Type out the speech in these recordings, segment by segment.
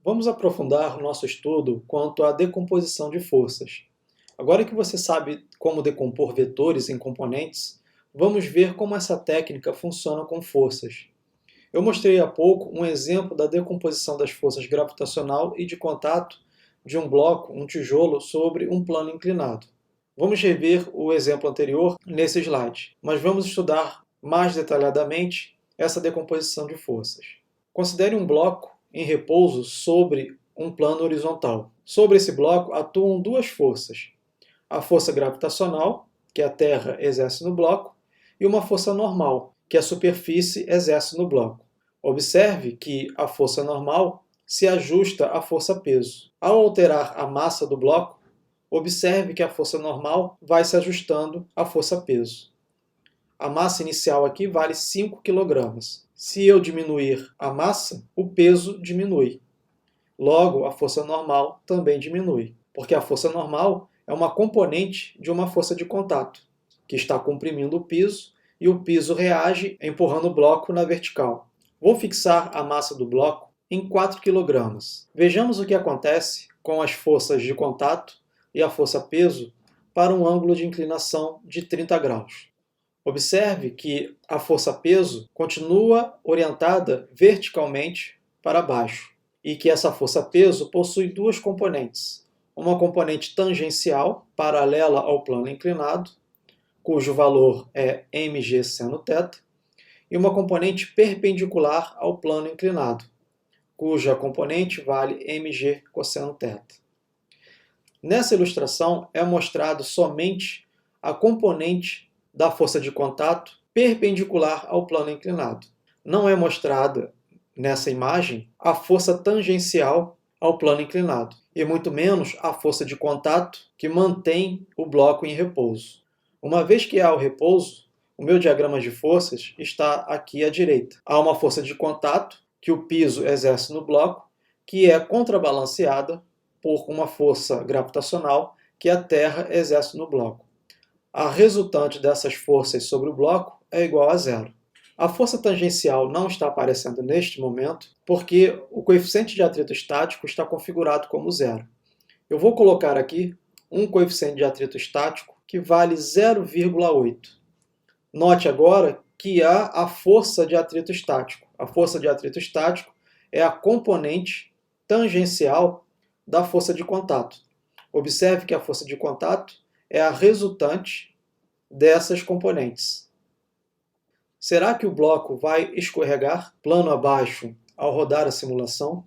Vamos aprofundar o nosso estudo quanto à decomposição de forças. Agora que você sabe como decompor vetores em componentes, vamos ver como essa técnica funciona com forças. Eu mostrei há pouco um exemplo da decomposição das forças gravitacional e de contato de um bloco, um tijolo, sobre um plano inclinado. Vamos rever o exemplo anterior nesse slide, mas vamos estudar mais detalhadamente essa decomposição de forças. Considere um bloco em repouso sobre um plano horizontal. Sobre esse bloco atuam duas forças: a força gravitacional, que a Terra exerce no bloco, e uma força normal, que a superfície exerce no bloco. Observe que a força normal se ajusta à força-peso. Ao alterar a massa do bloco, observe que a força normal vai se ajustando à força-peso. A massa inicial aqui vale 5 kg. Se eu diminuir a massa, o peso diminui. Logo, a força normal também diminui, porque a força normal é uma componente de uma força de contato, que está comprimindo o piso, e o piso reage empurrando o bloco na vertical. Vou fixar a massa do bloco em 4 kg. Vejamos o que acontece com as forças de contato e a força-peso para um ângulo de inclinação de 30 graus. Observe que a força-peso continua orientada verticalmente para baixo e que essa força-peso possui duas componentes. Uma componente tangencial, paralela ao plano inclinado, cujo valor é mg seno θ, e uma componente perpendicular ao plano inclinado, cuja componente vale mg cosseno θ. Nessa ilustração é mostrado somente a componente da força de contato perpendicular ao plano inclinado. Não é mostrada nessa imagem a força tangencial ao plano inclinado, e muito menos a força de contato que mantém o bloco em repouso. Uma vez que há o repouso, o meu diagrama de forças está aqui à direita. Há uma força de contato que o piso exerce no bloco, que é contrabalanceada por uma força gravitacional que a Terra exerce no bloco. A resultante dessas forças sobre o bloco é igual a zero. A força tangencial não está aparecendo neste momento porque o coeficiente de atrito estático está configurado como zero. Eu vou colocar aqui um coeficiente de atrito estático que vale 0,8. Note agora que há a força de atrito estático. A força de atrito estático é a componente tangencial da força de contato. Observe que a força de contato é a resultante dessas componentes. Será que o bloco vai escorregar plano abaixo ao rodar a simulação?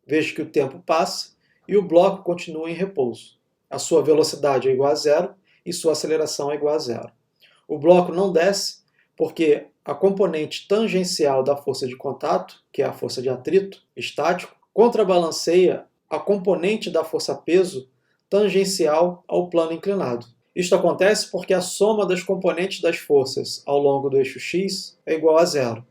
Veja que o tempo passa e o bloco continua em repouso. A sua velocidade é igual a zero e sua aceleração é igual a zero. O bloco não desce porque a componente tangencial da força de contato, que é a força de atrito estático, contrabalanceia a componente da força-peso tangencial ao plano inclinado. Isto acontece porque a soma das componentes das forças ao longo do eixo x é igual a zero.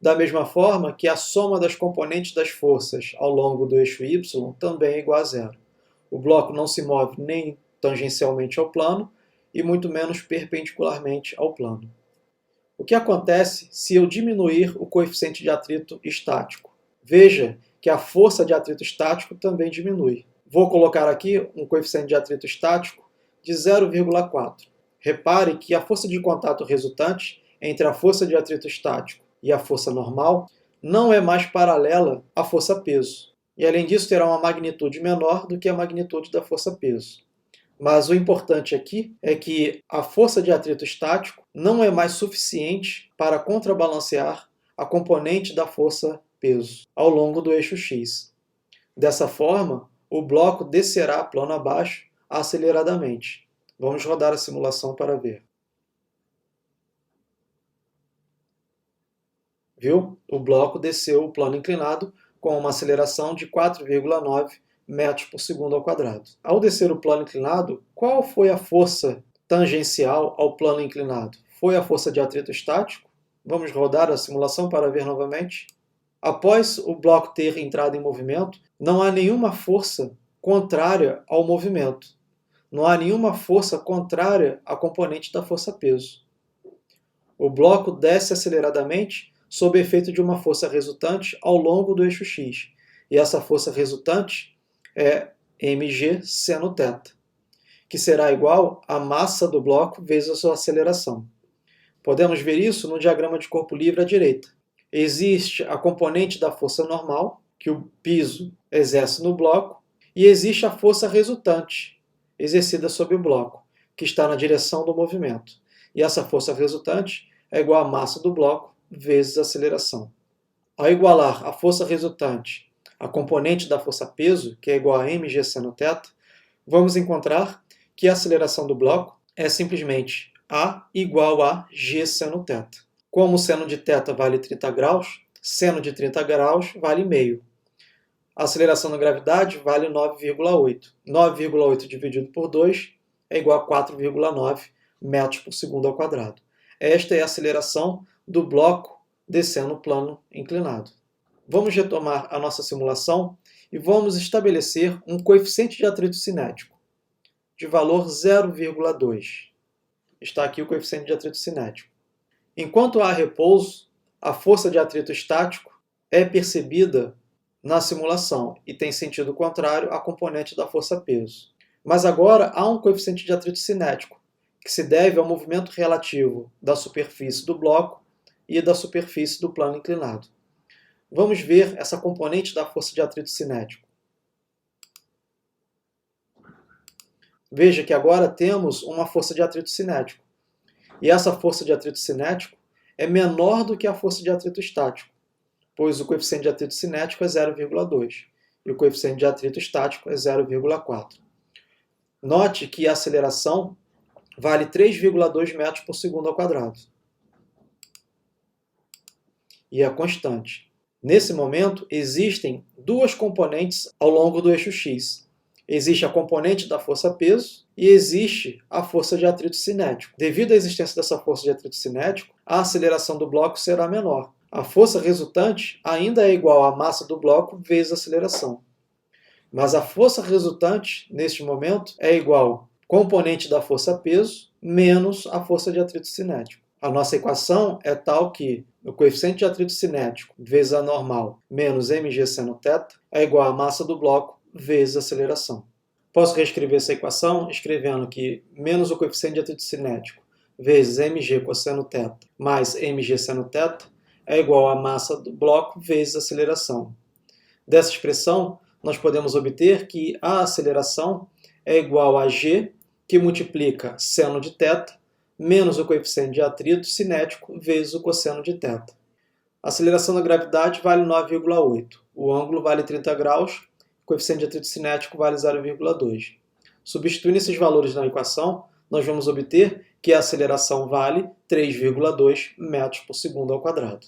Da mesma forma que a soma das componentes das forças ao longo do eixo y também é igual a zero. O bloco não se move nem tangencialmente ao plano e muito menos perpendicularmente ao plano. O que acontece se eu diminuir o coeficiente de atrito estático? Veja que a força de atrito estático também diminui. Vou colocar aqui um coeficiente de atrito estático de 0,4. Repare que a força de contato resultante entre a força de atrito estático e a força normal não é mais paralela à força-peso. E, além disso, terá uma magnitude menor do que a magnitude da força-peso. Mas o importante aqui é que a força de atrito estático não é mais suficiente para contrabalancear a componente da força-peso ao longo do eixo x. Dessa forma, o bloco descerá plano abaixo aceleradamente. Vamos rodar a simulação para ver. Viu? O bloco desceu o plano inclinado com uma aceleração de 4,9 metros por segundo ao quadrado. Ao descer o plano inclinado, qual foi a força tangencial ao plano inclinado? Foi a força de atrito estático? Vamos rodar a simulação para ver novamente. Após o bloco ter entrado em movimento, não há nenhuma força contrária ao movimento. Não há nenhuma força contrária à componente da força-peso. O bloco desce aceleradamente sob efeito de uma força resultante ao longo do eixo x. E essa força resultante é mg seno θ, que será igual à massa do bloco vezes a sua aceleração. Podemos ver isso no diagrama de corpo livre à direita. Existe a componente da força normal, que o piso exerce no bloco, e existe a força resultante, exercida sobre o bloco, que está na direção do movimento. E essa força resultante é igual à massa do bloco vezes a aceleração. Ao igualar a força resultante à componente da força peso, que é igual a mg seno θ, vamos encontrar que a aceleração do bloco é simplesmente A igual a g seno θ. Como o seno de θ vale 30 graus, seno de 30 graus vale meio. A aceleração da gravidade vale 9,8. 9,8 dividido por 2 é igual a 4,9 metros por segundo ao quadrado. Esta é a aceleração do bloco descendo o plano inclinado. Vamos retomar a nossa simulação e vamos estabelecer um coeficiente de atrito cinético de valor 0,2. Está aqui o coeficiente de atrito cinético. Enquanto há repouso, a força de atrito estático é percebida na simulação e tem sentido contrário à componente da força-peso. Mas agora há um coeficiente de atrito cinético, que se deve ao movimento relativo da superfície do bloco e da superfície do plano inclinado. Vamos ver essa componente da força de atrito cinético. Veja que agora temos uma força de atrito cinético. E essa força de atrito cinético é menor do que a força de atrito estático, pois o coeficiente de atrito cinético é 0,2 e o coeficiente de atrito estático é 0,4. Note que a aceleração vale 3,2 metros por segundo ao quadrado. E é constante. Nesse momento, existem duas componentes ao longo do eixo x. Existe a componente da força-peso e existe a força de atrito cinético. Devido à existência dessa força de atrito cinético, a aceleração do bloco será menor. A força resultante ainda é igual à massa do bloco vezes a aceleração. Mas a força resultante, neste momento, é igual à componente da força-peso menos a força de atrito cinético. A nossa equação é tal que o coeficiente de atrito cinético vezes a normal menos mg seno θ é igual à massa do bloco vezes a aceleração. Posso reescrever essa equação escrevendo que menos o coeficiente de atrito cinético vezes mg cosseno θ mais mg seno θ é igual à massa do bloco vezes a aceleração. Dessa expressão, nós podemos obter que a aceleração é igual a g, que multiplica seno de θ, menos o coeficiente de atrito cinético vezes o cosseno de θ. A aceleração da gravidade vale 9,8. O ângulo vale 30 graus, o coeficiente de atrito cinético vale 0,2. Substituindo esses valores na equação, nós vamos obter que a aceleração vale 3,2 metros por segundo ao quadrado.